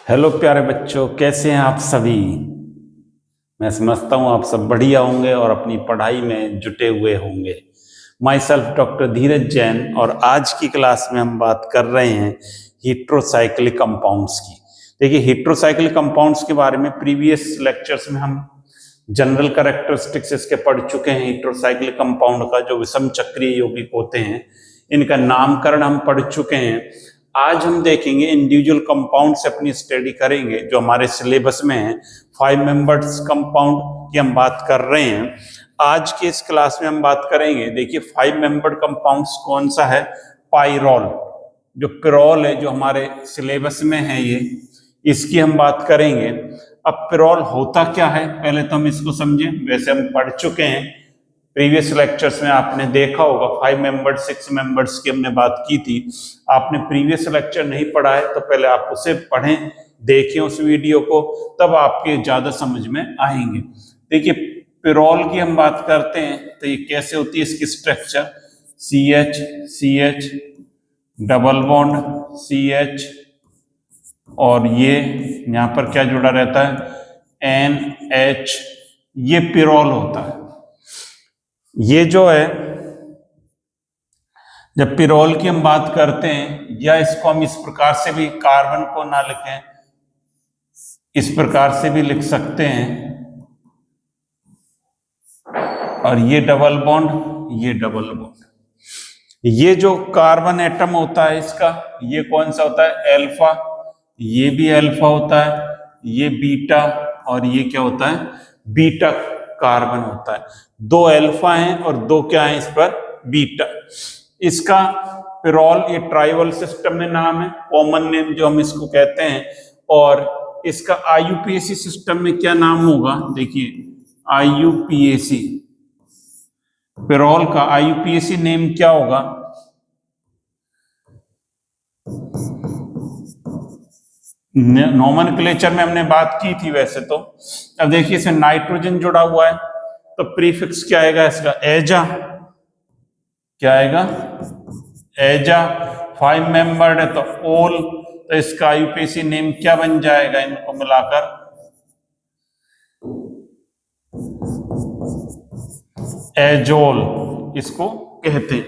Hello प्यारे बच्चों, कैसे हैं आप सभी। मैं समझता हूँ आप सब बढ़िया होंगे और अपनी पढ़ाई में जुटे हुए होंगे। माई सेल्फ डॉक्टर धीरज जैन, और आज की क्लास में हम बात कर रहे हैं हेट्रोसाइक्लिक कंपाउंड्स की। देखिए, हेट्रोसाइक्लिक कंपाउंड्स के बारे में प्रीवियस लेक्चर्स में हम जनरल कैरेक्टरिस्टिक्स इसके पढ़ चुके हैं। हेट्रोसाइक्लिक कंपाउंड का जो विषम चक्रीय यौगिक होते हैं, इनका नामकरण हम पढ़ चुके हैं। आज हम देखेंगे इंडिविजुअल कंपाउंड से अपनी स्टडी करेंगे जो हमारे सिलेबस में है। 5 मेंबर्स कंपाउंड की हम बात कर रहे हैं। आज के इस क्लास में हम बात करेंगे, देखिए 5 मेंबर्ड कंपाउंड्स कौन सा है। पाइरॉल, जो पिरोल है, जो हमारे सिलेबस में है, ये इसकी हम बात करेंगे। अब पिरोल होता क्या है, पहले तो हम इसको समझें। वैसे हम पढ़ चुके हैं प्रीवियस लेक्चर्स में, आपने देखा होगा 5 मेंबर्स 6 मेंबर्स की हमने बात की थी। आपने प्रीवियस लेक्चर नहीं पढ़ा है तो पहले आप उसे पढ़ें, देखें उस वीडियो को, तब आपके ज्यादा समझ में आएंगे। देखिए, पिरोल की हम बात करते हैं तो ये कैसे होती है, इसकी structure CH CH double bond CH, और ये यहां पर क्या जुड़ा रहता है, NH। ये पिरोल होता है। ये जो है, जब पिरोल की हम बात करते हैं, या इसको हम इस प्रकार से भी, कार्बन को ना लिखें, इस प्रकार से भी लिख सकते हैं, और ये डबल बॉन्ड, ये डबल बॉन्ड। ये जो कार्बन एटम होता है इसका, ये कौन सा होता है, अल्फा। ये भी अल्फा होता है, ये बीटा, और ये क्या होता है, बीटा कार्बन होता है। 2 अल्फा हैं और 2 क्या है इस पर, बीटा। इसका पिरोल, ये ट्राइवल सिस्टम में नाम है, कॉमन नेम जो हम इसको कहते हैं। और इसका IUPAC सिस्टम में क्या नाम होगा, देखिए IUPAC, पिरोल का IUPAC नेम क्या होगा। नोमेनक्लेचर में हमने बात की थी वैसे तो। अब देखिए, इसमें नाइट्रोजन जुड़ा हुआ है तो प्रीफिक्स क्या आएगा इसका, एजा। क्या आएगा, एजा। 5 मेंबर्ड है तो ओल, तो इसका IUPAC नेम क्या बन जाएगा, इनको मिलाकर एजोल इसको कहते हैं।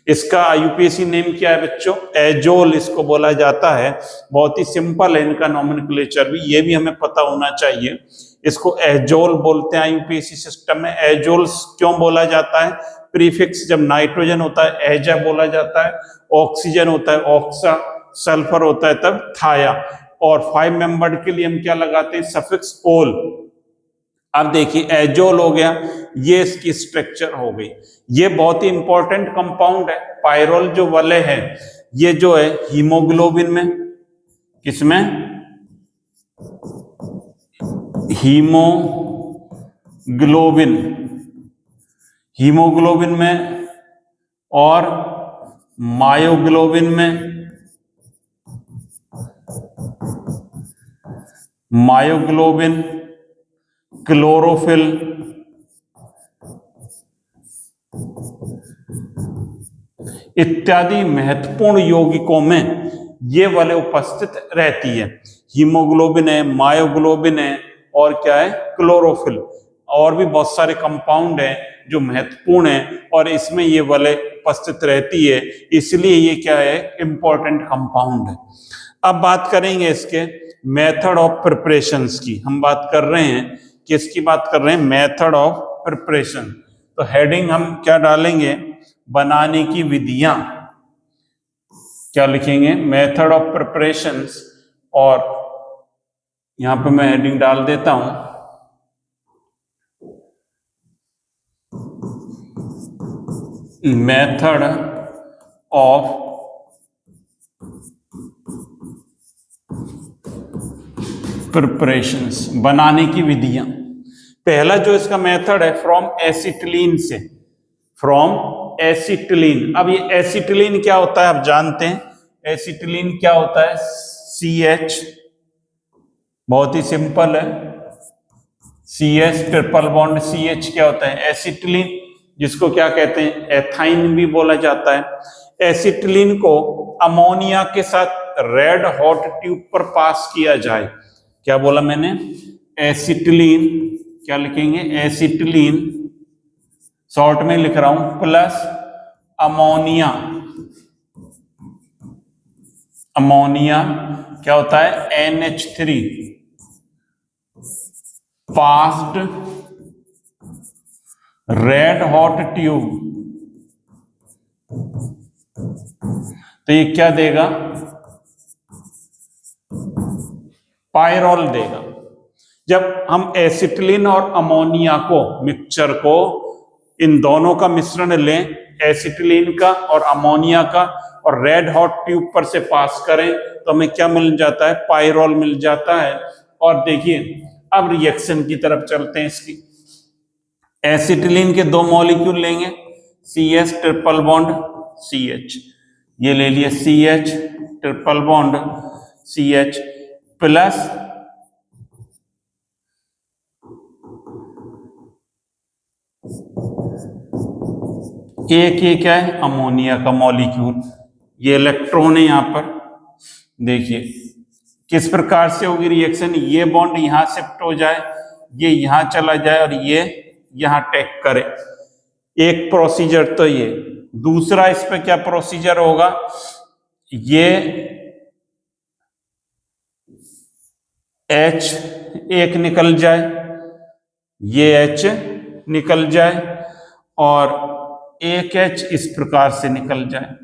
इसका IUPAC नेम क्या है बच्चों, एजोल इसको बोला जाता है। बहुत ही सिंपल है इनका नोमेनक्लेचर भी, ये भी हमें पता होना चाहिए। इसको एजोल बोलते हैं IUPAC सिस्टम में। एजोल क्यों बोला जाता है, प्रीफिक्स जब नाइट्रोजन होता है एजा बोला जाता है, ऑक्सीजन होता है ऑक्सा, सल्फर होता है तब थाया, और 5 मेंबर्ड के लिए हम क्या लगाते हैं, सफिक्स ओल। अब देखिए, एजोल हो गया, ये इसकी स्ट्रक्चर हो गई। ये बहुत ही इंपॉर्टेंट कंपाउंड है। पाइरोल जो वाले है, ये जो है हीमोग्लोबिन में, किसमें, हीमोग्लोबिन, हीमोग्लोबिन में, और मायोग्लोबिन में, मायोग्लोबिन, क्लोरोफिल, इत्यादि महत्वपूर्ण यौगिकों में ये वाले उपस्थित रहती है। हीमोग्लोबिन है, मायोग्लोबिन है, और क्या है, क्लोरोफिल। और भी बहुत सारे कंपाउंड हैं जो महत्वपूर्ण हैं और इसमें ये वाले उपस्थित रहती है, इसलिए ये क्या है, इंपॉर्टेंट कंपाउंड है। अब बात करेंगे इसके मेथड ऑफ प्रिपरेशंस की। हम बात कर रहे हैं, किसकी बात कर रहे हैं, मेथड ऑफ प्रिपरेशन। तो हेडिंग हम क्या डालेंगे, बनाने की विधियां। क्या लिखेंगे, मेथड ऑफ प्रिपरेशंस, और यहां पे मैं हेडिंग डाल देता हूं, मेथड ऑफ प्रिपरेशंस, बनाने की विधियां। पहला जो इसका मेथड है, फ्रॉम एसिटिलीन से, फ्रॉम एसिटिलीन। अब ये एसिटिलीन क्या होता है आप जानते हैं, एसिटिलीन क्या होता है, CH, बहुत ही सिंपल है, CH ट्रिपल बॉन्ड CH क्या होता है, एसिटिलीन, जिसको क्या कहते हैं, एथाइन भी बोला जाता है। एसिटिलीन को अमोनिया के साथ रेड हॉट ट्यूब पर पास किया जाए, क्या बोला मैंने, एसिटिलीन, क्या लिखेंगे, एसिटिलीन शॉर्ट में लिख रहा हूं, प्लस अमोनिया, अमोनिया क्या होता है, NH3 passed red hot tube, तो ये क्या देगा, पायरोल देगा। जब हम एसिटिलीन और अमोनिया को, मिक्सचर को, इन दोनों का मिश्रण लें, एसिटिलीन का और अमोनिया का, और रेड हॉट ट्यूब पर से पास करें, तो हमें क्या मिल जाता है, पायरोल मिल जाता है। और देखिए अब रिएक्शन की तरफ चलते हैं इसकी। एसिटिलीन के दो मॉलिक्यूल लेंगे, CH ट्रिपल बॉन्ड CH, ये ले लिया CH triple bond CH, plus एक ये क्या है, अमोनिया का मॉलिक्यूल, ये इलेक्ट्रॉन है यहां पर। देखिए किस प्रकार से होगी रिएक्शन, ये बॉन्ड यहां शिफ्ट हो जाए, ये यहां चला जाए और ये यहां टैग करे, एक प्रोसीजर तो ये। दूसरा इस पे क्या प्रोसीजर होगा, ये H एक निकल जाए, ये H निकल जाए और एक H इस प्रकार से निकल जाए।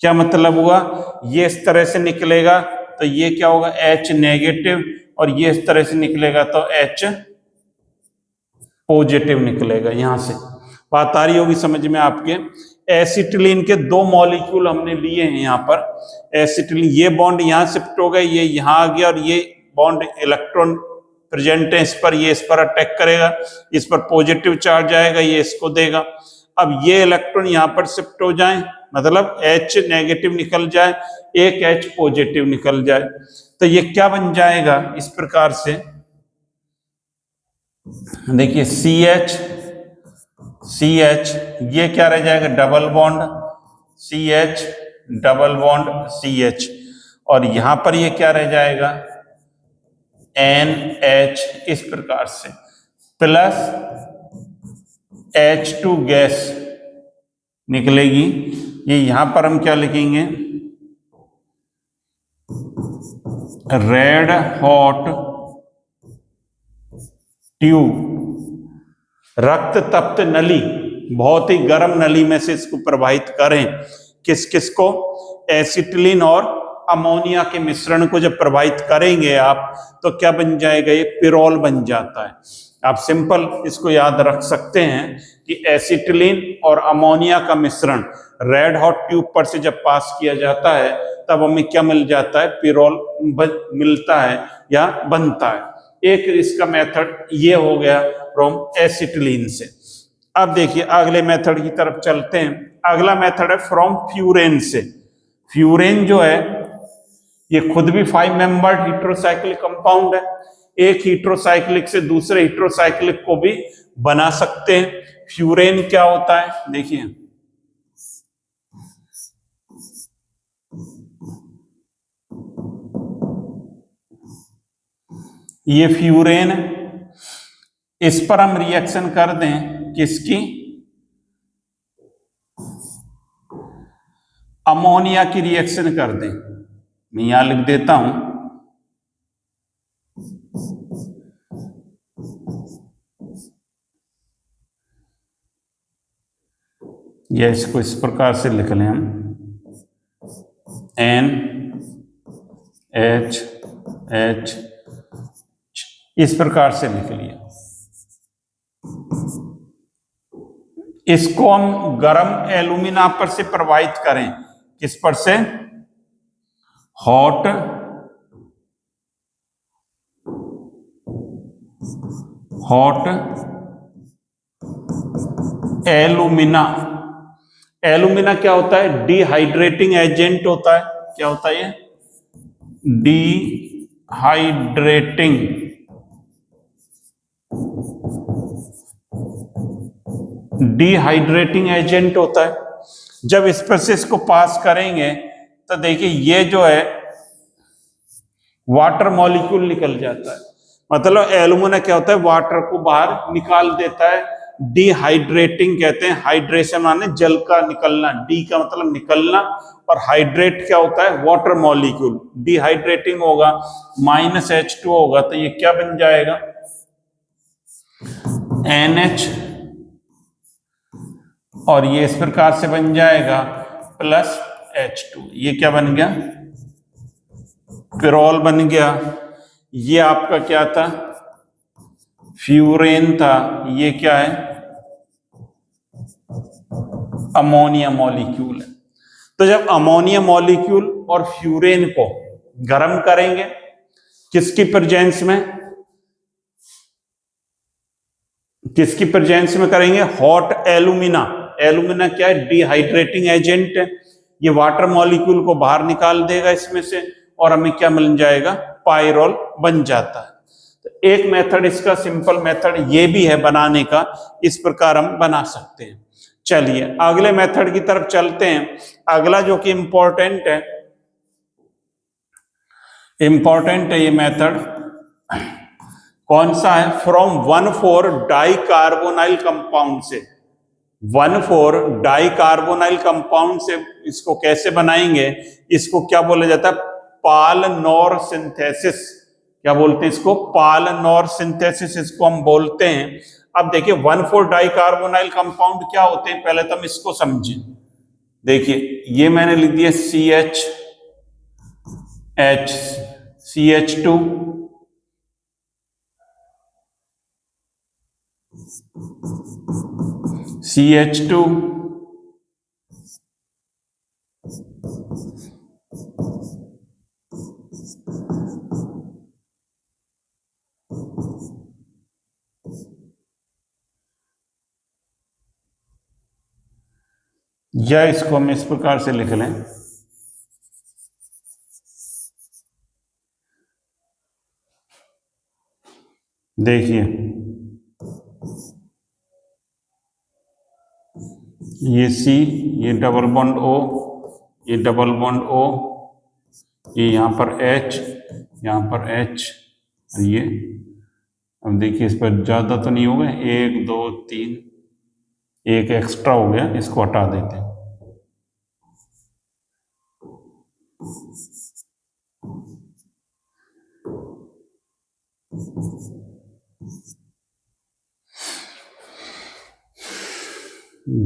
क्या मतलब हुआ, ये इस तरह से निकलेगा तो ये क्या होगा, H नेगेटिव, और ये इस तरह से निकलेगा तो H पॉजिटिव निकलेगा। यहां से बात आ रही होगी समझ में आपके। एसिटिलीन के दो मॉलिक्यूल हमने लिए हैं यहाँ पर, एसिटिलीन, ये बॉन्ड यहाँ शिफ्ट हो गए, ये यहाँ आ गया, और ये बॉन्ड इलेक्ट्रॉन प्रेजेंट है इस पर, ये इस पर अटैक करेगा, इस पर पॉजिटिव चार्ज आएगा, ये इसको देगा। अब ये इलेक्ट्रॉन यहाँ पर शिफ्ट हो जाए, मतलब H नेगेटिव निकल जाए, एक H पॉजिटिव निकल जाए, तो ये क्या बन जाएगा इस प्रकार से, देखिए CH, ये क्या रह जाएगा, double bond CH, double bond CH, और यहां पर ये क्या रह जाएगा, NH, इस प्रकार से, प्लस H2 गैस निकलेगी। ये यहां पर हम क्या लिखेंगे, रेड हॉट ट्यूब, रक्त तप्त नली, बहुत ही गर्म नली में से इसको प्रवाहित करें। किस किस को, एसिटिलीन और अमोनिया के मिश्रण को जब प्रवाहित करेंगे आप, तो क्या बन जाएगा, ये पिरोल बन जाता है। आप सिंपल इसको याद रख सकते हैं कि एसिटिलीन और अमोनिया का मिश्रण रेड हॉट ट्यूब पर से जब पास किया जाता है, तब हमें क्या मिल जाता है, पिरोल मिलता है या बनता है। एक इसका मेथड ये हो गया फ्रॉम एसिटिलीन से। अब देखिए अगले मेथड की तरफ चलते हैं। अगला मेथड है फ्रॉम फ्यूरेन से। फ्यूरेन जो है ये खुद भी 5 मेंबर्ड हेटेरोसाइक्लिक कंपाउंड है, एक हेटेरोसाइक्लिक से दूसरे हेटेरोसाइक्लिक को भी बना सकते हैं। फ्यूरेन क्या होता है, देखिए ये फ्यूरेन, इस पर हम रिएक्शन कर दें किसकी, अमोनिया की रिएक्शन कर दें। मैं यहां लिख देता हूं, या इसको इस प्रकार से लिख लें हम, NH, इस प्रकार से लिख लिया। इसको हम गर्म एल्यूमिना पर से प्रवाहित करें, किस पर से, हॉट एल्यूमिना। एल्यूमिना क्या होता है, डिहाइड्रेटिंग एजेंट होता है। क्या होता है ये, डिहाइड्रेटिंग एजेंट होता है। जब इस पर से इसको पास करेंगे तो देखिए ये जो है वाटर मॉलिक्यूल निकल जाता है, मतलब एल्यूमिना क्या होता है, वाटर को बाहर निकाल देता है। डिहाइड्रेटिंग कहते हैं, हाइड्रेशन माने जल का निकलना, डी का मतलब निकलना, और हाइड्रेट क्या होता है, वाटर मॉलिक्यूल। डिहाइड्रेटिंग होगा -H2 होगा तो ये क्या बन जाएगा, NH, और ये इस प्रकार से बन जाएगा +H2। ये क्या बन गया, पिरोल बन गया। ये आपका क्या था, फ्यूरेन था। ये क्या है, अमोनिया मॉलिक्यूल है। तो जब अमोनिया मॉलिक्यूल और फ्यूरेन को गर्म करेंगे किसकी प्रेजेंस में, किसकी प्रेजेंस में करेंगे, हॉट एल्यूमिना। एल्यूमिना क्या है, डिहाइड्रेटिंग एजेंट है, ये वाटर मॉलिक्यूल को बाहर निकाल देगा इसमें से, और हमें क्या मिल जाएगा, पायरोल बन जाता है। तो एक मेथड इसका, सिंपल मेथड ये भी है बनाने का, इस प्रकार हम बना सकते हैं। चलिए अगले मेथड की तरफ चलते हैं। अगला जो कि इंपॉर्टेंट है ये मेथड कौन सा है, फ्रॉम 1,4 डाइकार्बोनाइल कंपाउंड से, 1,4 डाइकार्बोनाइल कंपाउंड से इसको कैसे बनाएंगे, इसको क्या बोला जाता है, पालनोर सिंथेसिस। क्या बोलते हैं इसको, पालनोर सिंथेसिस इसको हम बोलते हैं। अब देखिए 1,4 डाइकार्बोनाइल कंपाउंड क्या होते हैं, पहले तो हम इसको समझें। देखिए ये मैंने लिख दिया CH2, CH2, या इसको हम इस प्रकार से लिख लें, देखिए ये C, ये डबल बॉन्ड O, ये डबल बॉन्ड O, ये यहाँ पर H, यहाँ पर H, और ये अब देखिए इस पर ज्यादा तो नहीं होगा, 1 2 3, एक एक्स्ट्रा हो गया, इसको हटा देते हैं।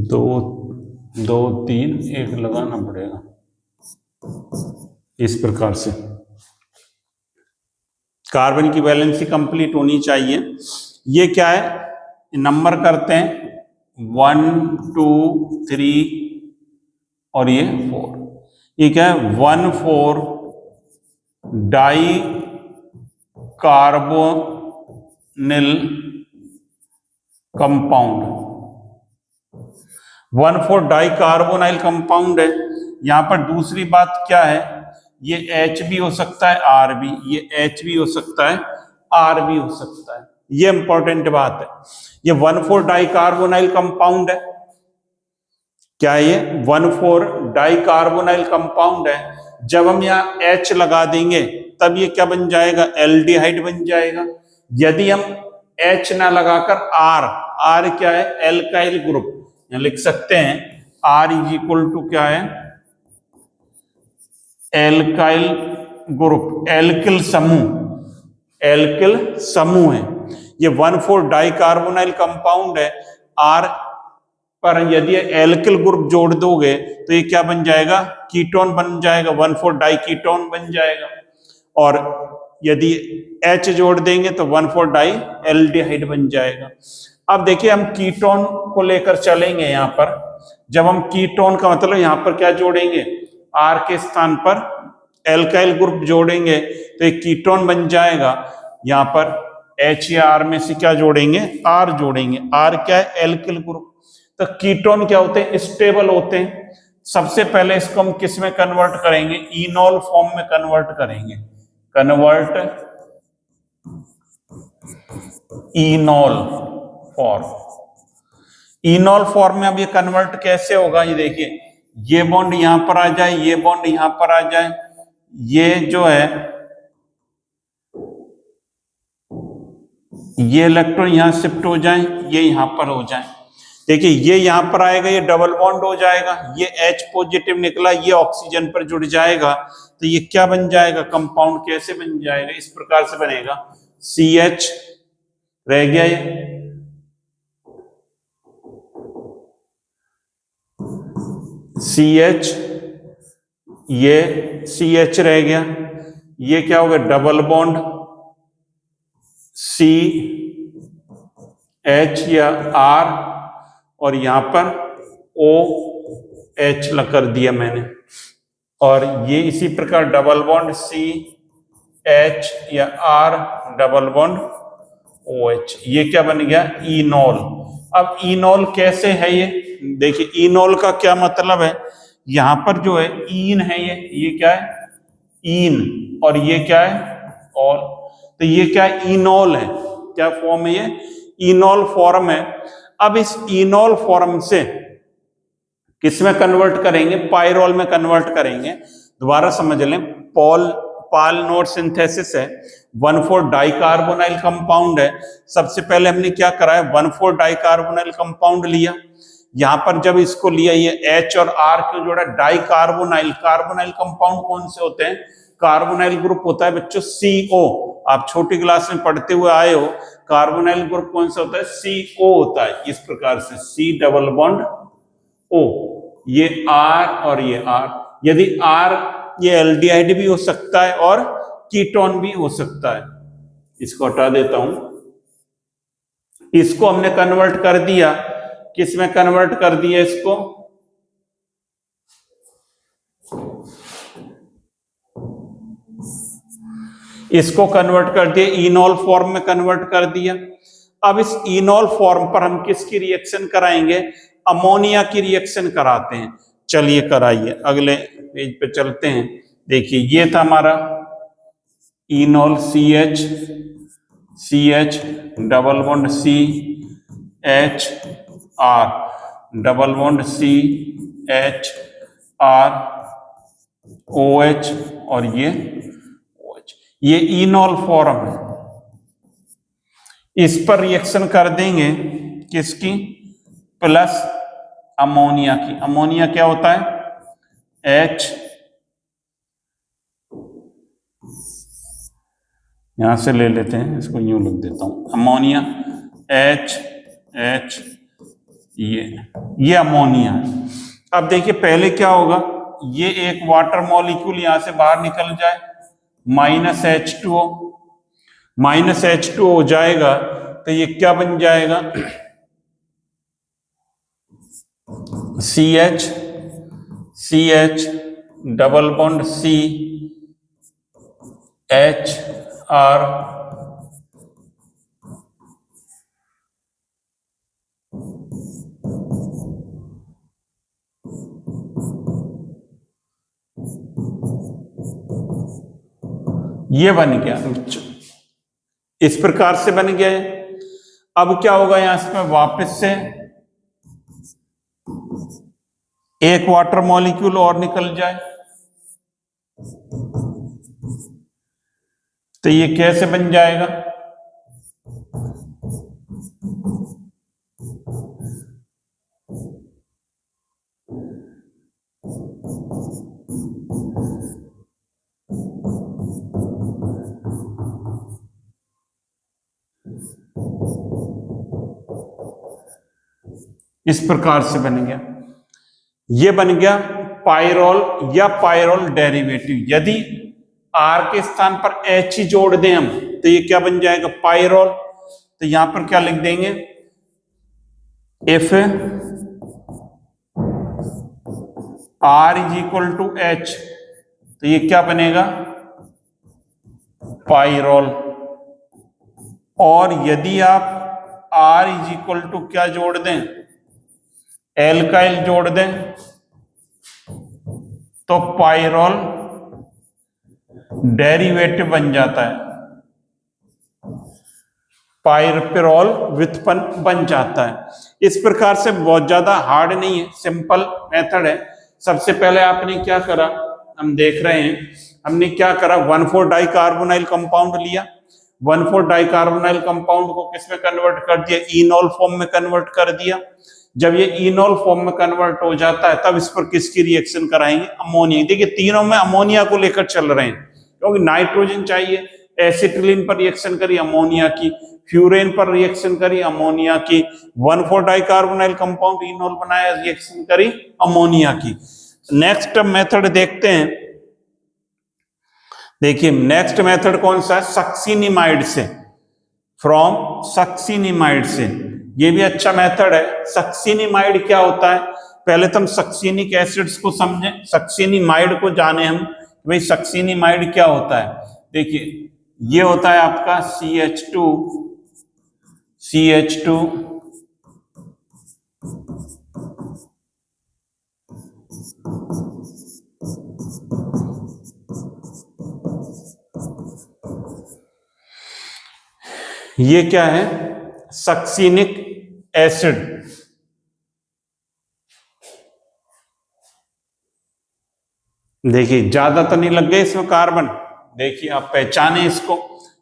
दो 2 3 एक लगाना पड़ेगा इस प्रकार से। कार्बन की वैलेंसी कंप्लीट होनी चाहिए। ये क्या है, नंबर करते हैं 1 2 3 और ये 4। ये क्या है, 1,4 di carbonyl compound, 1,4 di carbonyl compound है। यहां पर दूसरी बात क्या है, ये H भी हो सकता है R भी, ये H भी हो सकता है R भी हो सकता है, ये इंपॉर्टेंट बात है। ये 1,4 डाई कार्बोनाइल कंपाउंड है, क्या ये 1,4 डाई कार्बोनाइल कंपाउंड है। जब हम यहाँ H लगा देंगे तब ये क्या बन जाएगा, एल्डिहाइड बन जाएगा। यदि हम H ना लगाकर R क्या है, एल्काइल ग्रुप, यहाँ लिख सकते हैं R इज इक्वल टू क्या है, एल्काइल ग्रुप, एल्किल समूह है। ये 1,4 डाई कार्बोनाइल कंपाउंड है। R पर यदि एल्किल ग्रुप जोड़ दोगे तो ये क्या बन जाएगा, कीटोन बन जाएगा, 1,4 डाई कीटोन बन जाएगा। और यदि H जोड़ देंगे तो 1,4 डाई एल्डिहाइड बन जाएगा। अब देखिए हम कीटोन को लेकर चलेंगे। यहाँ पर जब हम कीटोन का मतलब यहाँ पर क्या जोड़ेंगे, R के स्थान पर एल्काइल ग्रुप जोड़ेंगे तो एक कीटोन बन जाएगा। यहाँ पर H या R में से क्या जोड़ेंगे, R जोड़ेंगे। R क्या है, एल्किल ग्रुप। तो कीटोन क्या होते हैं, स्टेबल होते हैं। सबसे पहले इसको हम किस में कन्वर्ट करेंगे, इनॉल फॉर्म में कन्वर्ट करेंगे, कन्वर्ट इनॉल फॉर्म। इनॉल फॉर्म में अब ये कन्वर्ट कैसे होगा, ये देखिए ये बॉन्ड यहां पर आ जाए, ये बॉन्ड यहां पर आ जाए, ये जो है ये इलेक्ट्रॉन यहां शिफ्ट हो जाए, ये यहां पर हो जाए। देखिए ये यहां पर आएगा, ये डबल बॉन्ड हो जाएगा, ये H पॉजिटिव निकला, ये ऑक्सीजन पर जुड़ जाएगा, तो ये क्या बन जाएगा, कंपाउंड कैसे बन जाएगा, इस प्रकार से बनेगा। CH रह गया, ये CH, ये CH रह गया, ये क्या हो गया, डबल बॉन्ड CH या R, और यहां पर OH कर दिया मैंने, और ये इसी प्रकार डबल बॉन्ड CH या R डबल बॉन्ड OH, ये क्या बन गया, इनॉल। अब इनॉल कैसे है, ये देखिए इनॉल का क्या मतलब है, यहां पर जो है इन है, ये क्या है, इन, और ये क्या है, ऑल, तो ये क्या है, इनॉल है। क्या फॉर्म है, ये इनॉल फॉर्म है। अब इस इनॉल फॉर्म से किस में कन्वर्ट करेंगे, पायरोल में कन्वर्ट करेंगे। दोबारा समझ लें, पाल नोड सिंथेसिस है, 1,4 डाइकार्बोनाइल कंपाउंड है। सबसे पहले हमने क्या करा है, 1,4 डाइकार्बोनाइल कंपाउंड लिया, यहां पर जब इसको लिया, ये H और R क्यों जोड़ा, डाइकार्बोनाइल, कार्बोनाइल कंपाउंड कौन से होते हैं, कार्बोनाइल ग्रुप होता है बच्चों CO, आप छोटी क्लास में पढ़ते हुए आए हो, कार्बोनाइल ग्रुप कौन सा होता है, CO होता है, इस प्रकार से C डबल बॉन्ड O, ये R और ये R, यदि R ये एल्डिहाइड भी हो सकता है और कीटोन भी हो सकता है। इसको हटा देता हूं, इसको हमने कन्वर्ट कर दिया, किस में कन्वर्ट कर दिया, इसको कन्वर्ट कर दिया, इनॉल फॉर्म में कन्वर्ट कर दिया। अब इस इनॉल फॉर्म पर हम किसकी रिएक्शन कराएंगे, अमोनिया की रिएक्शन कराते हैं। चलिए कराइए, अगले पेज पे चलते हैं। देखिए ये था हमारा इनॉल, CH double bond CH R double bond CH R OH, और ये OH, ये इनॉल फॉर्म है। इस पर रिएक्शन कर देंगे किसकी, प्लस अमोनिया की। अमोनिया क्या होता है, H, यहां से ले लेते हैं, इसको यूं लिख देता हूं, अमोनिया H, ये अमोनिया है। अब देखिए पहले क्या होगा, ये एक वाटर मॉलिक्यूल यहां से बाहर निकल जाए, -H2O, -H2O हो जाएगा, तो ये क्या बन जाएगा, CH double bond CH R ये बन गया, इस प्रकार से बन गया। अब क्या होगा, यहां से वापस से एक वाटर मॉलिक्यूल और निकल जाए, तो ये कैसे बन जाएगा, इस प्रकार से बन गया। ये बन गया पायरोल या पायरोल डेरिवेटिव। यदि R के स्थान पर H ही जोड़ दें हम, तो ये क्या बन जाएगा, पायरोल। तो यहां पर क्या लिख देंगे, if R is equal to H, तो ये क्या बनेगा, पायरोल। और यदि आप R इज इक्वल टू क्या जोड़ दें, एल्काइल जोड़ दें, तो पायरोल डेरिवेटिव बन जाता है, पायरपिरोल व्युत्पन्न बन जाता है। इस प्रकार से बहुत ज्यादा हार्ड नहीं है, सिंपल मेथड है, सबसे पहले आपने क्या करा, हम देख रहे हैं हमने क्या करा, 1,4 डाइकार्बोनाइल कंपाउंड लिया, 1,4 डाइकार्बोनाइल कंपाउंड को किसमें कन्वर्ट कर दिया, इनॉल फॉर्म में कन्वर्ट कर दिया। जब ये इनॉल फॉर्म में कन्वर्ट हो जाता है तब इस पर किसकी रिएक्शन कराएंगे, अमोनिया। देखिए तीनों में अमोनिया को लेकर चल रहे हैं, क्योंकि नाइट्रोजन चाहिए, एसिटिलीन पर रिएक्शन करी अमोनिया की, फ्यूरेन पर रिएक्शन करी अमोनिया की, 1,4 डाइकार्बोनाइल कंपाउंड इनॉल बनाया, रिएक्शन करी अमोनिया की। नेक्स्ट मेथड देखते हैं, देखिए नेक्स्ट मेथड कौन सा है, सक्सिनिमाइड से, फ्रॉम सक्सिनिमाइड से, ये भी अच्छा मेथड है। सक्सिनिमाइड क्या होता है, पहले तो हम सक्सिनिक एसिड्स को समझें, सक्सिनिमाइड को जाने हम, भाई सक्सिनिमाइड क्या होता है। देखिए ये होता है आपका CH2, ये क्या है, सक्सिनिक एसिड। देखिए ज्यादा तो नहीं लग गए इसमें कार्बन, देखिए आप पहचाने इसको।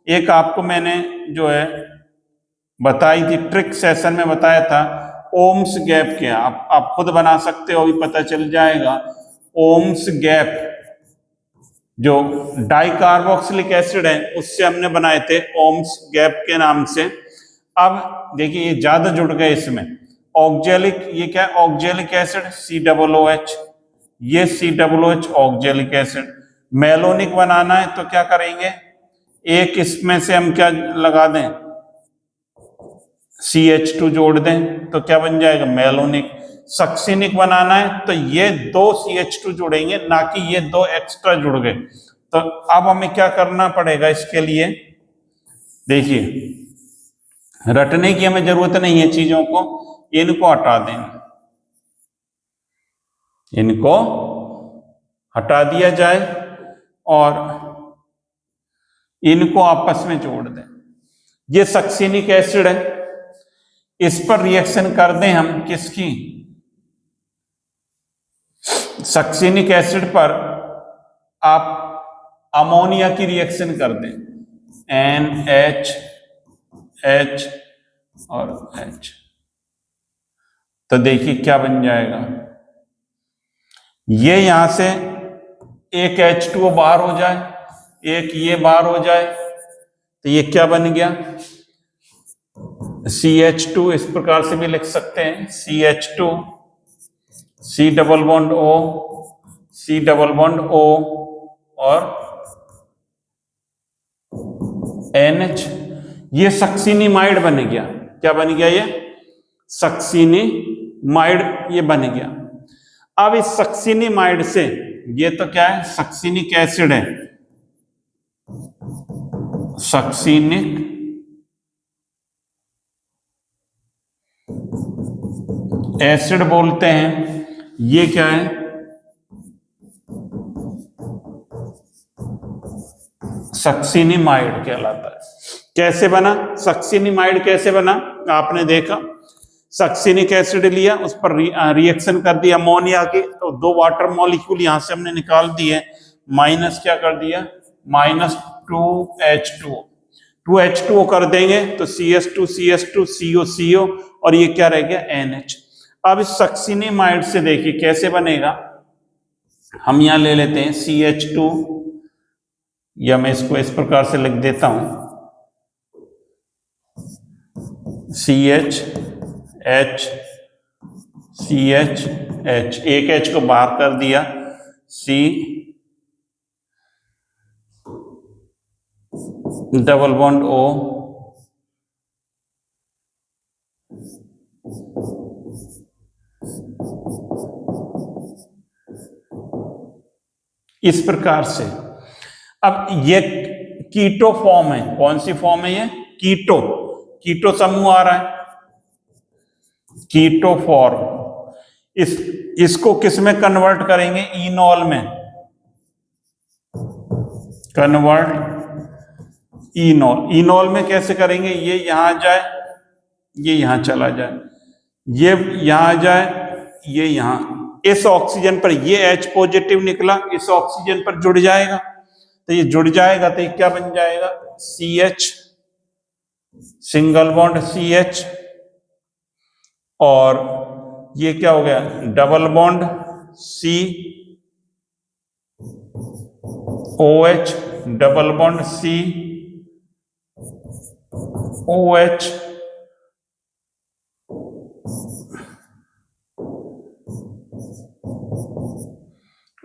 एक आपको मैंने जो है बताई थी, ट्रिक सेशन में बताया था, ओम्स गैप क्या, आप खुद बना सकते हो, अभी पता चल जाएगा। ओम्स गैप जो डाइकार्बोक्सिलिक एसिड है उससे हमने बनाए थे, ओम्स गैप के नाम से। अब देखिए ये ज्यादा जुड़ गए इसमें, ऑक्जेलिक, ये क्या है, ऑक्जेलिक एसिड COOH, ये COOH ऑक्जेलिक एसिड। मेलोनिक बनाना है तो क्या करेंगे, एक इसमें से हम क्या लगा दें, CH2 जोड़ दें तो क्या बन जाएगा, मेलोनिक। सक्सिनिक बनाना है तो ये 2 CH2 जुड़ेंगे, ना कि ये 2 एक्स्ट्रा जुड़ गए। तो अब हमें क्या करना पड़ेगा इसके लिए, देखिए रटने की हमें जरूरत नहीं है चीजों को, इनको हटा देंगे, इनको हटा दिया जाए और इनको आपस में जोड़ दें। ये सक्सिनिक एसिड है, इस पर रिएक्शन कर दें हम किसकी, सक्सिनिक एसिड पर आप अमोनिया की रिएक्शन कर दें, NH H और H, तो देखिए क्या बन जाएगा, ये यहां से एक H2O बाहर हो जाए, एक ये बाहर हो जाए, तो ये क्या बन गया, CH2, इस प्रकार से भी लिख सकते हैं, CH2, C double bond O, C double bond O और NH, ये सक्सिनिमाइड बन गया। क्या बन गया, ये सक्सिनिमाइड ये बन गया। अब इस सक्सिनिमाइड से, ये तो क्या है, सक्सिनिक एसिड है, सक्सिनिक एसिड बोलते हैं, ये क्या है, सक्सिनिमाइड कहलाता है। कैसे बना सक्सिनिमाइड, कैसे बना, आपने देखा, सक्सिनिक एसिड लिया, उस पर रिएक्शन कर दिया अमोनिया की, तो 2 वाटर मॉलिक्यूल यहां से हमने निकाल दिए, माइनस क्या कर दिया, -2H2O, 2H2O कर देंगे तो CH2 CH2 CO CO और ये क्या रह गया, NH। अब इस सक्सिनिमाइड से देखिए कैसे बनेगा, हम यहां ले लेते हैं CH2, या मैं इसको इस प्रकार से लिख देता हूं, CH H CH H, एक H को बाहर कर दिया, C डबल बॉन्ड O, इस प्रकार से। अब ये कीटो फॉर्म है, कौन सी फॉर्म है ये, कीटो, कीटो समूह आ रहा है, कीटो फॉर्म। इसको किस में कन्वर्ट करेंगे, इनॉल में कन्वर्ट, इनॉल, इनॉल में कैसे करेंगे, ये यहां जाए, ये यहां चला जाए, ये यहां जाए, ये यहां, इस ऑक्सीजन पर ये H पॉजिटिव निकला, इस ऑक्सीजन पर जुड़ जाएगा, तो ये जुड़ जाएगा तो ये क्या बन जाएगा, CH, सिंगल बॉन्ड CH, और ये क्या हो गया, double bond C OH, double bond C OH,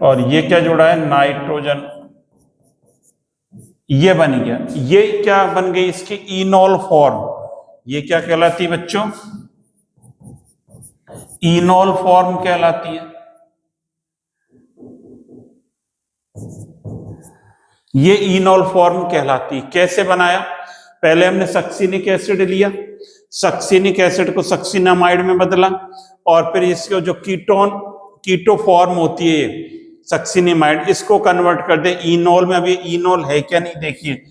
और ये क्या जुड़ा है, नाइट्रोजन, ये बन गया। ये क्या बन गई इसकी इनॉल फॉर्म, ये क्या कहलाती है बच्चों, इनॉल फॉर्म कहलाती है। ये इनॉल फॉर्म कहलाती है। कैसे बनाया, पहले हमने सक्सिनिक एसिड लिया, सक्सिनिक एसिड को सक्सिनामाइड में बदला, और फिर इसको जो कीटो फॉर्म होती है सक्सिनामाइड, इसको कन्वर्ट कर दे इनॉल में। अभी इनॉल है क्या नहीं, देखिए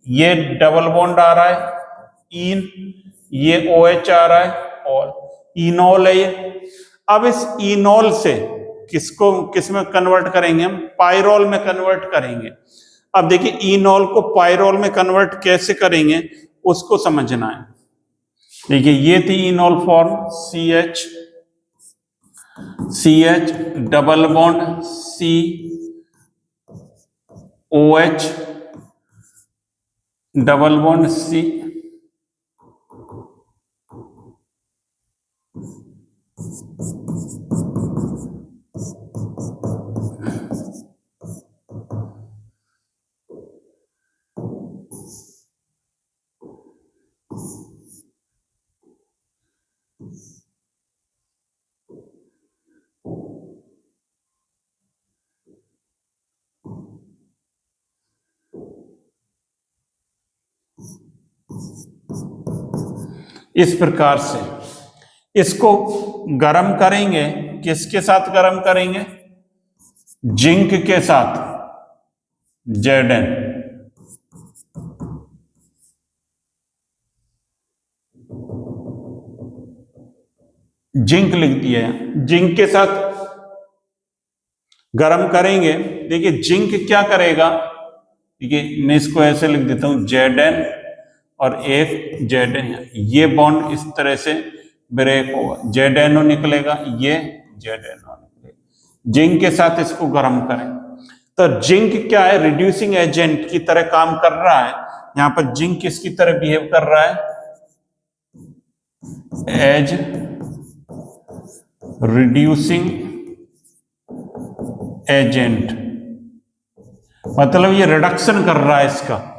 ये डबल बॉन्ड आ रहा है इन, ये OH आ रहा है और इनॉल है ये। अब इस इनॉल से किसको किस में कन्वर्ट करेंगे, हम पायरोल में कन्वर्ट करेंगे। अब देखिए इनॉल को पायरोल में कन्वर्ट कैसे करेंगे उसको समझना है। देखिए ये थी इनॉल form, CH double bond C OH double bond C, इस प्रकार से इसको गरम करेंगे। किसके साथ गरम करेंगे, जिंक के साथ, Zn, जिंक लिख दिया है, जिंक के साथ गरम करेंगे। देखिए जिंक क्या करेगा, देखिए मैं इसको ऐसे लिख देता हूं Zn और एक Zn, ये बॉन्ड इस तरह से ब्रेक होगा, ZnO निकलेगा, ये ZnO निकलेगा। जिंक के साथ इसको गर्म करें तो जिंक क्या है, रिड्यूसिंग एजेंट की तरह काम कर रहा है। यहां पर जिंक किसकी तरह बिहेव कर रहा है, एज रिड्यूसिंग एजेंट, मतलब ये रिडक्शन कर रहा है इसका।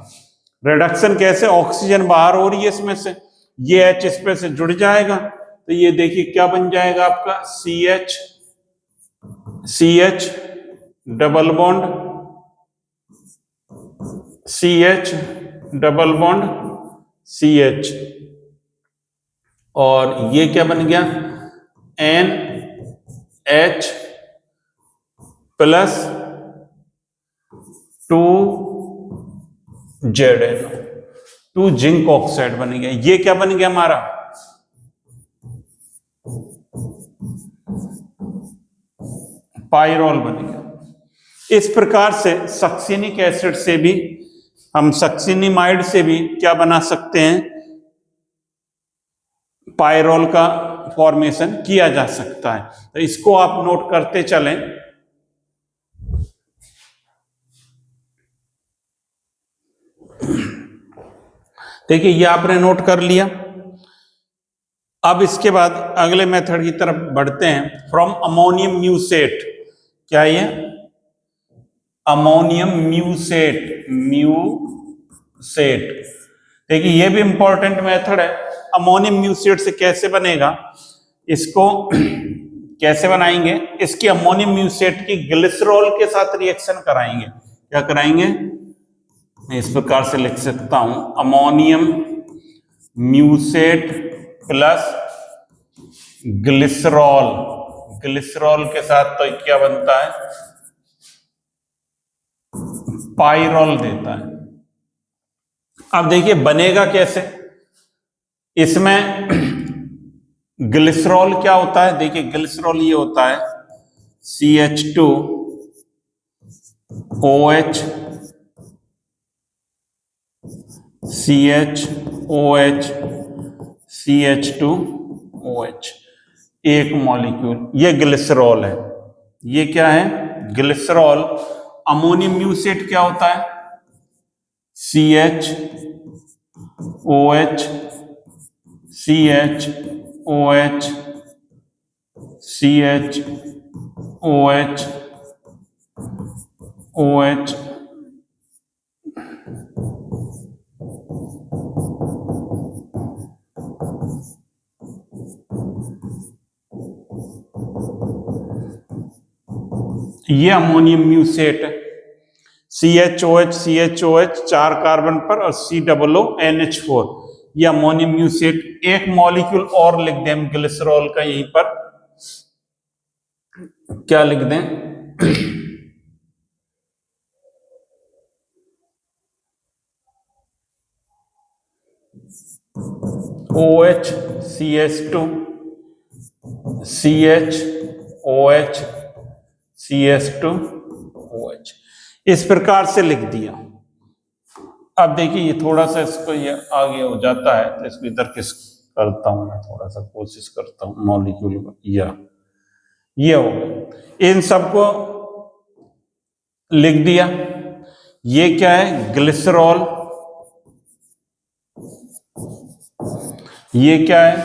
रिडक्शन कैसे, ऑक्सीजन बाहर हो रही है इसमें से, ये H इस पे से जुड़ जाएगा तो ये देखिए क्या बन जाएगा आपका, CH double bond CH double bond CH, और ये क्या बन गया, NH plus 2ZnO, 2 zinc oxide बन गया। ये क्या बन गया हमारा, पायरोल बन गया। इस प्रकार से सक्सिनिक एसिड से भी हम, सक्सिनामाइड से भी क्या बना सकते हैं, पायरोल का फॉर्मेशन किया जा सकता है। तो इसको आप नोट करते चलें। देखिए ये आपने नोट कर लिया। अब इसके बाद अगले मेथड की तरफ बढ़ते हैं। फ्रॉम अमोनियम म्यूसेट, क्या ये अमोनियम म्यूसेट, देखिए ये भी इंपॉर्टेंट मेथड है। अमोनियम म्यूसेट से कैसे बनेगा, इसको कैसे बनाएंगे, इसकी अमोनियम म्यूसेट की ग्लिसरॉल के साथ रिएक्शन कराएंगे। क्या कराएंगे, मैं इस प्रकार से लिख सकता हूं, अमोनियम म्यूसेट प्लस ग्लिसरॉल, ग्लिसरॉल के साथ तो क्या बनता है, पायरोल देता है। अब देखिए बनेगा कैसे, इसमें ग्लिसरॉल क्या होता है, देखिए ग्लिसरॉल ये होता है CH2 OH CHOH CH2 OH, एक मॉलिक्यूल। ये ग्लिसरॉल है। ये क्या है? ग्लिसरॉल। अमोनियम म्यूसेट क्या होता है? CHOH CHOH CHOH OH ये अमोनियम म्यूसेट है। CHOH CHOH 4 कार्बन पर और COONH4, ये अमोनियम म्यूसेट। एक मॉलिक्यूल और लिख दें हम ग्लिसरॉल का, यहीं पर क्या लिख दें? OH CH2 CHOH CH2 OH, इस प्रकार से लिख दिया। अब देखिए ये थोड़ा सा इसको ये आगे हो जाता है, तो इसको इधर किस करता हूं मैं, थोड़ा सा कोशिश करता हूं मॉलिक्यूल को। ये हो गया। इन सबको लिख दिया। ये क्या है? ग्लिसरॉल। ये क्या है?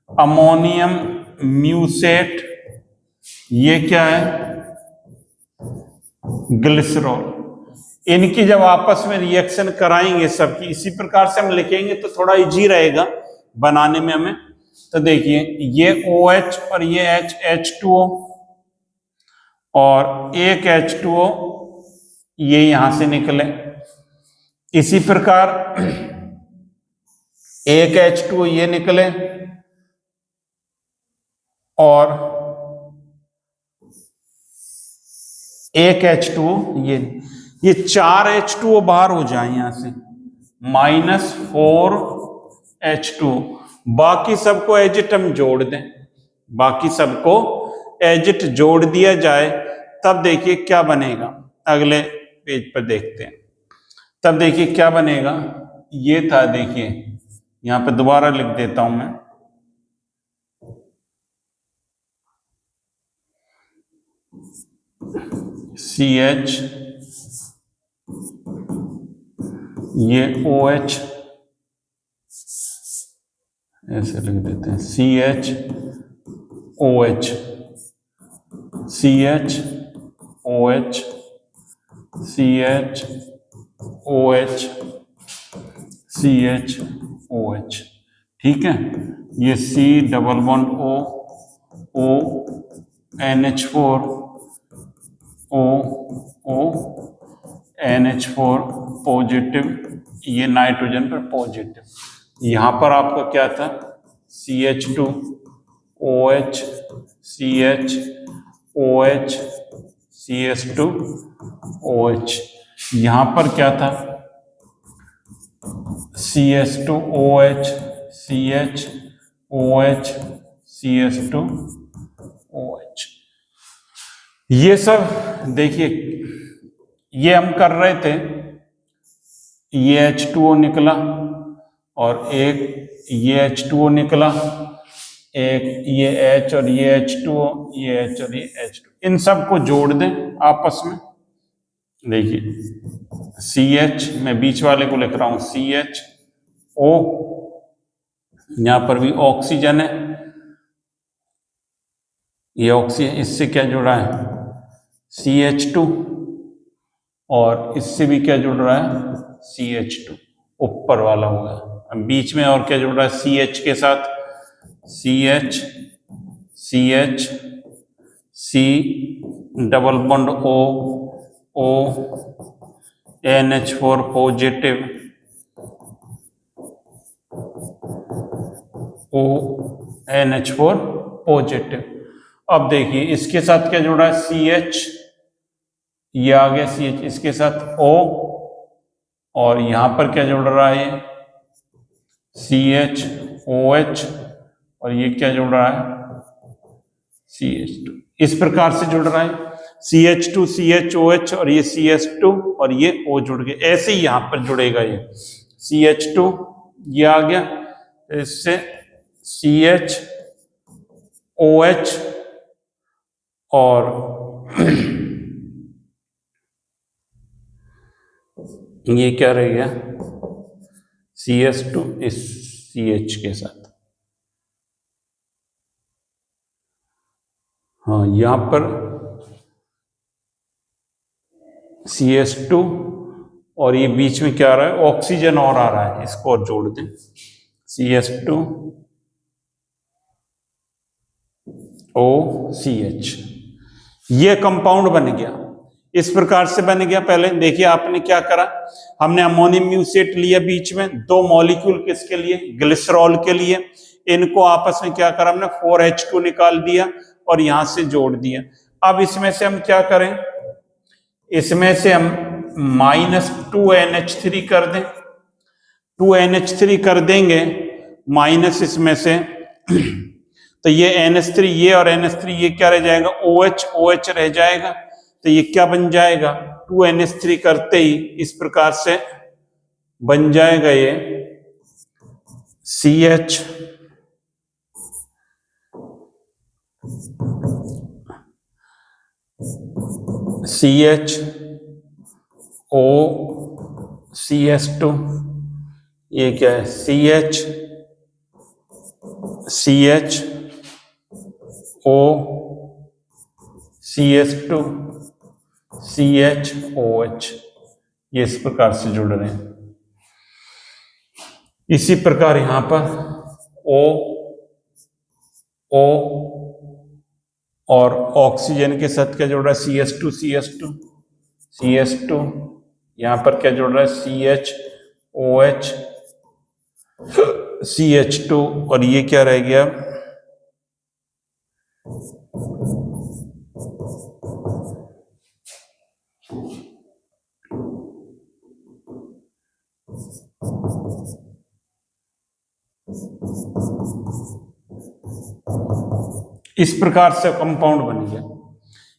अमोनियम म्यूसेट। ये क्या है? ग्लिसरॉल। इनकी जब आपस में रिएक्शन कराएंगे सबकी, इसी प्रकार से हम लिखेंगे तो थोड़ा इजी रहेगा बनाने में हमें। तो देखिए ये OH और ये H H2O और एक H2O ये यहां से निकले। इसी प्रकार एक H2O ये निकले और एक H2O ये 4 H2O बाहर हो जाए यहां से, -4 H2O। बाकी सबको एजिट हम जोड़ दें, बाकी सबको एजिट जोड़ दिया जाए, तब देखिए क्या बनेगा। अगले पेज पर देखते हैं, तब देखिए क्या बनेगा। ये था, देखिए यहां पे दोबारा लिख देता हूं मैं। CH, ये OH ऐसे लिख देते हैं, CHOH CHOH CHOH CHOH, ठीक है। ये C double bond O NH4 O NH4 positive, ये नाइट्रोजन पर पॉजिटिव। यहां पर आपका क्या था? CH2 OH CH OH CH2 OH। यहां पर क्या था? CH2 OH CH OH CH2 OH। ये सब देखिए, ये हम कर रहे थे, ये H2O निकला और एक ये H2O निकला, एक ये H और ये H2O, ये H और ये H2O, इन सबको जोड़ दें आपस में। देखिए CH, मैं बीच वाले को लिख रहा हूं CHO, यहां पर भी ऑक्सीजन है, ये ऑक्सीजन, इससे क्या जुड़ा है? CH2, और इससे भी क्या जुड़ रहा है? CH2, ऊपर वाला होगा। बीच में और क्या जुड़ रहा है CH के साथ? CH CH C double bond O NH4 positive O NH4 positive. अब देखिए इसके साथ क्या जुड़ा है? CH, ये आ गया CH, इसके साथ O, और यहां पर क्या जुड़ रहा है? CH OH, और ये क्या जुड़ रहा है? CH2। इस प्रकार से जुड़ रहा है, CH2 CHOH और ये CH2 और ये O जुड़ गए। ऐसे ही यहां पर जुड़ेगा, ये CH2 ये आ गया, इससे CHOH और ये क्या रह गया, CH2 इस CH के साथ। हाँ, यहां पर CH2 और ये बीच में क्या आ रहा है, ऑक्सीजन और आ रहा है, इसको और जोड़ दें, CH2 OCH, ये कंपाउंड बन गया। इस प्रकार से बन गया। पहले देखिए आपने क्या करा, हमने अमोनियम म्यूसिएट लिया बीच में, दो मॉलिक्यूल किसके लिए, ग्लिसरॉल के लिए, इनको आपस में क्या करा हमने, 4H2 निकाल दिया और यहां से जोड़ दिया। अब इसमें से हम क्या करें, इसमें से हम -2NH3 कर दें, 2NH3 कर देंगे माइनस इसमें से तो ये NH3 ये और NH3 ये क्या रह जाएगा, OH रह जाएगा। तो ये क्या बन जाएगा, 2NH3 करते ही इस प्रकार से बन जाएगा ये CH O CH2, ये क्या है CH O CH2 CHOH, ये इस प्रकार से जुड़ रहे हैं। इसी प्रकार यहां पर O और ऑक्सीजन के साथ क्या जुड़ रहा है, CH2 यहां पर क्या जुड़ रहा है, CHOH CH2 और ये क्या रह गया, इस प्रकार से कंपाउंड बन गया।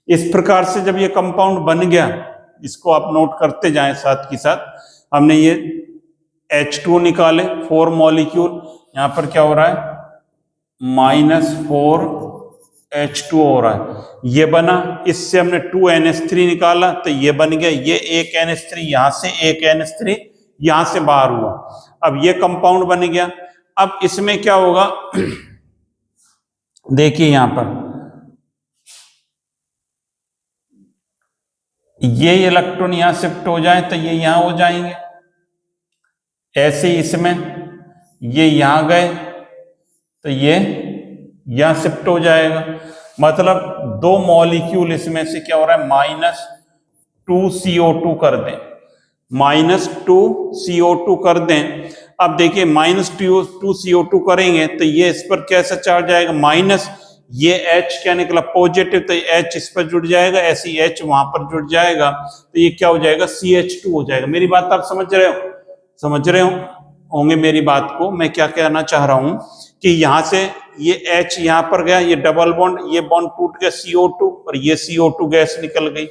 इस प्रकार से जब ये कंपाउंड बन गया, इसको आप नोट करते जाएं साथ के साथ, हमने ये H2 निकाले 4 मॉलिक्यूल, यहां पर क्या हो रहा है, -4H2 हो रहा है, ये बना। इससे हमने 2NH3 निकाला तो ये बन गया, ये एक NH3 यहां से, एक NH3 यहां से बाहर हुआ। अब ये कंपाउंड बन गया। अब इसमें क्या होगा देखिए, यहां पर ये इलेक्ट्रॉन यहां शिफ्ट हो जाए तो ये यहां हो जाएंगे, ऐसे ही इसमें ये यहां गए तो ये यहां शिफ्ट हो जाएगा। मतलब दो मॉलिक्यूल इसमें से क्या हो रहा है, -2CO2 कर दें, -2CO2 कर दें। अब देखिए -2CO2 करेंगे तो ये इस पर कैसा चार्ज आएगा, माइनस, ये H क्या निकला पॉजिटिव, तो H इस पर जुड़ जाएगा, ऐसी H वहां पर जुड़ जाएगा, तो ये क्या हो जाएगा, CH2 हो जाएगा। मेरी बात आप समझ रहे हो, समझ रहे होंगे मेरी बात को। मैं क्या कहना चाह रहा हूं कि यहां से ये H यहां पर गया, ये डबल बॉन्ड, ये बॉन्ड टूट गया CO2 और ये CO2 गैस निकल गई,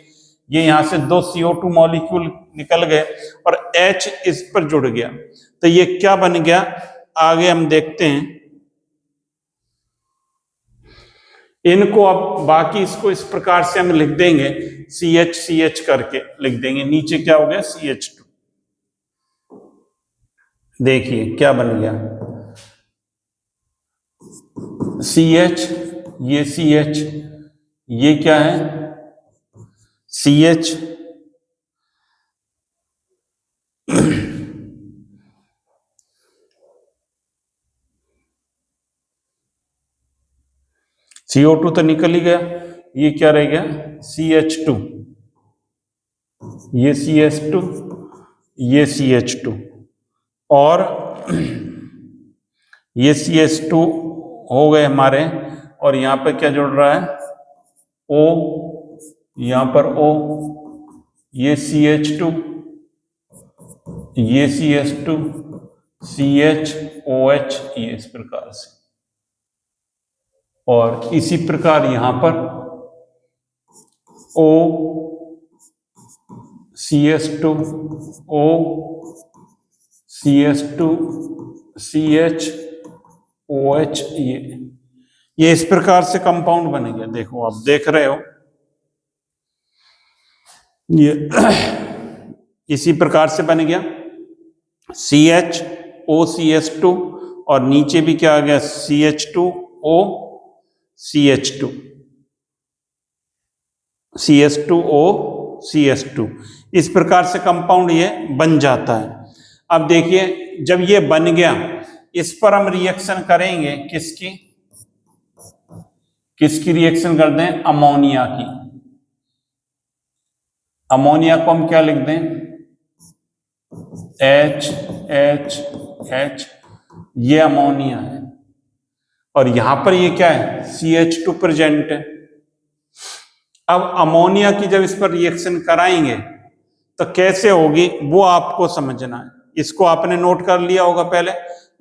ये यहां से दो CO2 मॉलिक्यूल निकल गए और H इस पर जुड़ गया, तो ये क्या बन गया, आगे हम देखते हैं। इनको अब बाकी इसको इस प्रकार से हम लिख देंगे, CH करके लिख देंगे। नीचे क्या हो गया, CH2। देखिए क्या बन गया, CH, ये CH, ये क्या है CH, CO2 तो निकल ही गया, ये क्या रह गया CH2, ये CH2, ये CH2 और ये CH2 हो गए हमारे, और यहां पर क्या जुड़ रहा है O, यहां पर O, ये CH2, ये CH2, CHOH, ये इस प्रकार से। और इसी प्रकार यहां पर O CH2 O CH2 CH OH। ये इस प्रकार से कंपाउंड बनेगा। देखो आप देख रहे हो, ये इसी प्रकार से बन गया CHOCH2 और नीचे भी क्या आ गया CH2O CH2 CH2O CH2। इस प्रकार से कंपाउंड ये बन जाता है। अब देखिए जब ये बन गया, इस पर हम रिएक्शन करेंगे किसकी किसकी रिएक्शन कर दें, अमोनिया की। अमोनिया को हम क्या लिख दें, H, ये अमोनिया है और यहां पर ये क्या है CH2 प्रेजेंट है। अब अमोनिया की जब इस पर रिएक्शन कराएंगे तो कैसे होगी वो आपको समझना है। इसको आपने नोट कर लिया होगा, पहले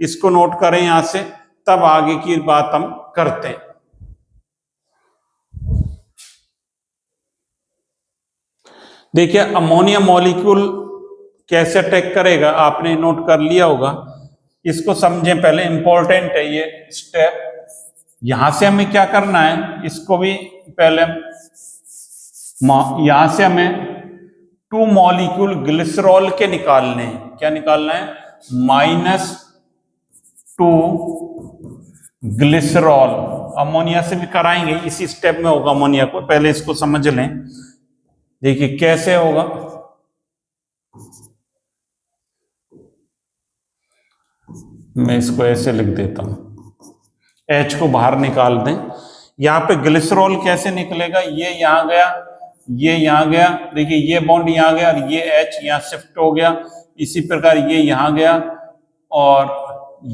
इसको नोट करें यहां से, तब आगे की बात हम करते हैं। देखिए अमोनिया मॉलिक्यूल कैसे अटैक करेगा आपने नोट कर लिया होगा, इसको समझें पहले, इंपॉर्टेंट है ये स्टेप। यहां से हमें क्या करना है, इसको भी पहले यहां से हमें 2 मॉलिक्यूल ग्लिसरॉल के निकालने हैं। क्या निकालना है, -2 ग्लिसरॉल। अमोनिया से भी कराएंगे, इसी स्टेप में होगा अमोनिया को, पहले इसको समझ लें। देखिए कैसे होगा, मैं इसको ऐसे लिख देता हूं, H को बाहर निकाल दें। यहां पे ग्लिसरॉल कैसे निकलेगा, ये यहां गया, ये यहां गया, देखिए ये बॉन्ड यहां गया और ये H यहां शिफ्ट हो गया। इसी प्रकार ये यहां गया और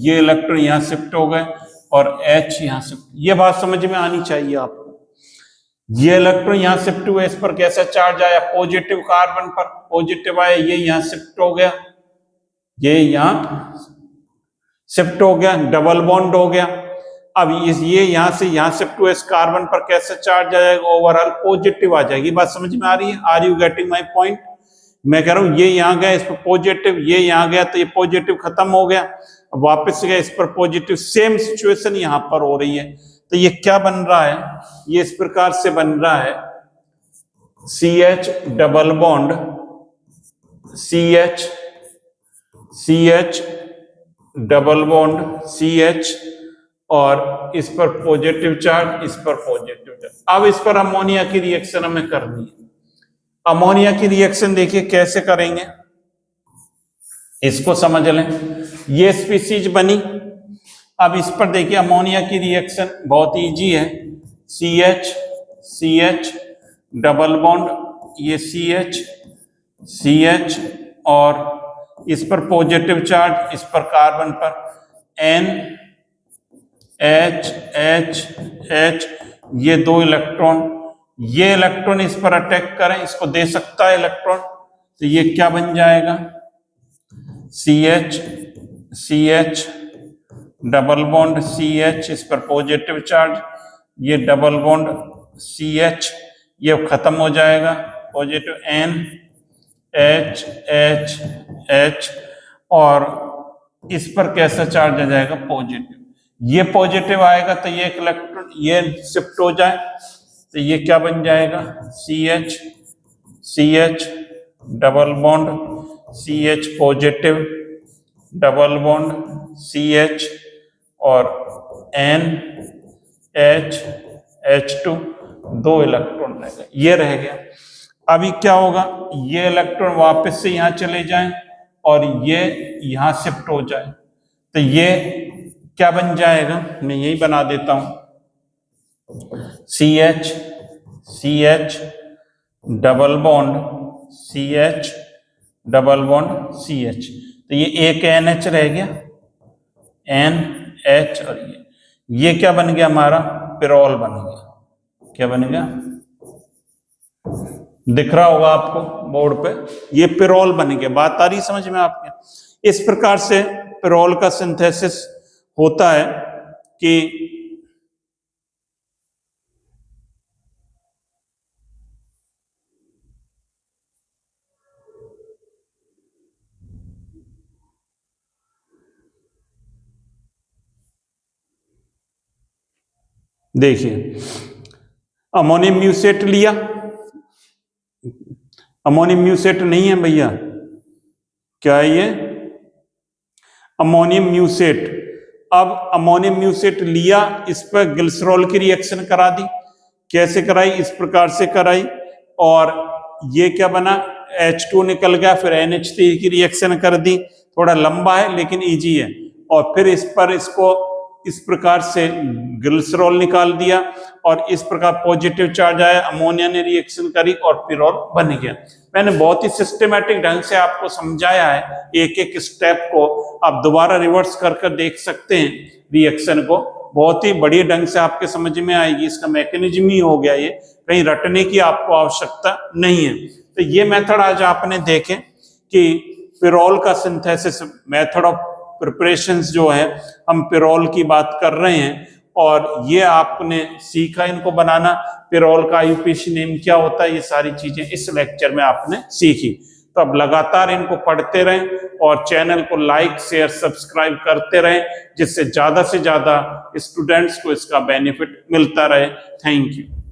ये इलेक्ट्रॉन यहां शिफ्ट हो गए और H यहां शिफ्ट। ये बात समझ में आनी चाहिए आपको। ये इलेक्ट्रॉन यहां शिफ्ट हुए, इस पर कैसा चार्ज आया, पॉजिटिव कार्बन पर पॉजिटिव आया, ये यहां शिफ्ट हो गया, ये यहां शिफ्ट हो गया, डबल बॉन्ड हो गया। अब ये यहां से यहां शिफ्ट हुए, इस कार्बन पर कैसे चार्ज आ जाएगा, ओवरऑल पॉजिटिव आ जाएगी। बात समझ में आ रही है, are you getting my point. मैं कह रहा हूं ये यहां गया, इस पर पॉजिटिव, ये यहां गया तो ये पॉजिटिव खत्म हो गया, वापस गया इस पर पॉजिटिव। सेम सिचुएशन यहां पर हो रही है। तो ये क्या बन रहा है, ये इस प्रकार से बन रहा है CH double bond CH double bond CH और इस पर पॉजिटिव चार्ज, इस पर पॉजिटिव चार्ज। अब इस पर अमोनिया की रिएक्शन हमें करनी है। अमोनिया की रिएक्शन देखिए कैसे करेंगे, इसको समझ लें। ये स्पीसीज बनी, अब इस पर देखिए अमोनिया की रिएक्शन बहुत इजी है। CH डबल बॉन्ड, ये CH और इस पर पॉजिटिव चार्ज, इस पर कार्बन पर NH, ये 2 इलेक्ट्रॉन, ये इलेक्ट्रॉन इस पर अटैक करें, इसको दे सकता है इलेक्ट्रॉन, तो ये क्या बन जाएगा CH डबल बॉन्ड CH, इस पर पॉजिटिव चार्ज, ये डबल बॉन्ड CH, ये खत्म हो जाएगा, पॉजिटिव NH और इस पर कैसा चार्ज आ जाएगा, पॉजिटिव। ये पॉजिटिव आएगा तो ये इलेक्ट्रॉन ये शिफ्ट हो जाए, तो ये क्या बन जाएगा CH double bond CH positive, double bond CH और NH2, 2 इलेक्ट्रॉन रह गए, ये रह गया। अभी क्या होगा, ये इलेक्ट्रॉन वापस से यहां चले जाएं और ये यहां शिफ्ट हो जाए, तो ये क्या बन जाएगा, मैं यही बना देता हूं CH double bond CH double bond CH, तो ये एक NH रह गया, NH और ये क्या बन गया हमारा, पिरोल बन गया। क्या बन गया, दिख रहा होगा आपको बोर्ड पे, ये पिरोल बन गया। बात आ रही समझ में आपके। इस प्रकार से पिरोल का सिंथेसिस होता है कि देखिए अमोनियम म्यूसेट लिया, अमोनियम म्यूसेट नहीं है भैया, क्या है ये? अमोनियम म्यूसेट। अब अमोनियम म्यूसेट लिया, इस पर ग्लिसरॉल की रिएक्शन करा दी। कैसे कराई? इस प्रकार से कराई, और ये क्या बना, H2 निकल गया, फिर NH3 की रिएक्शन कर दी। थोड़ा लंबा है लेकिन इजी है। और फिर इस पर इसको इस प्रकार से ग्लिसरॉल निकाल दिया, और इस प्रकार पॉजिटिव चार्ज आया, अमोनिया ने रिएक्शन करी और पिरोल बन गया। मैंने बहुत ही सिस्टमेटिक ढंग से आपको समझाया है, एक एक स्टेप को आप दोबारा रिवर्स करके देख सकते हैं रिएक्शन को, बहुत ही बढ़िया ढंग से आपके समझ में आएगी। इसका मैकेनिज्म ही हो गया ये, कहीं रटने की आपको आवश्यकता नहीं है। तो ये मेथड आज आपने देखे कि पिरोल का सिंथेसिस मेथड ऑफ प्रिपरेशंस जो है, हम पिरोल की बात कर रहे हैं, और ये आपने सीखा इनको बनाना। पिरोल का आईयूपीएसी नेम क्या होता है, ये सारी चीजें इस लेक्चर में आपने सीखी। तो अब लगातार इनको पढ़ते रहें और चैनल को लाइक शेयर सब्सक्राइब करते रहें, जिससे ज्यादा से ज्यादा स्टूडेंट्स को इसका बेनिफिट मिलता रहे। Thank you.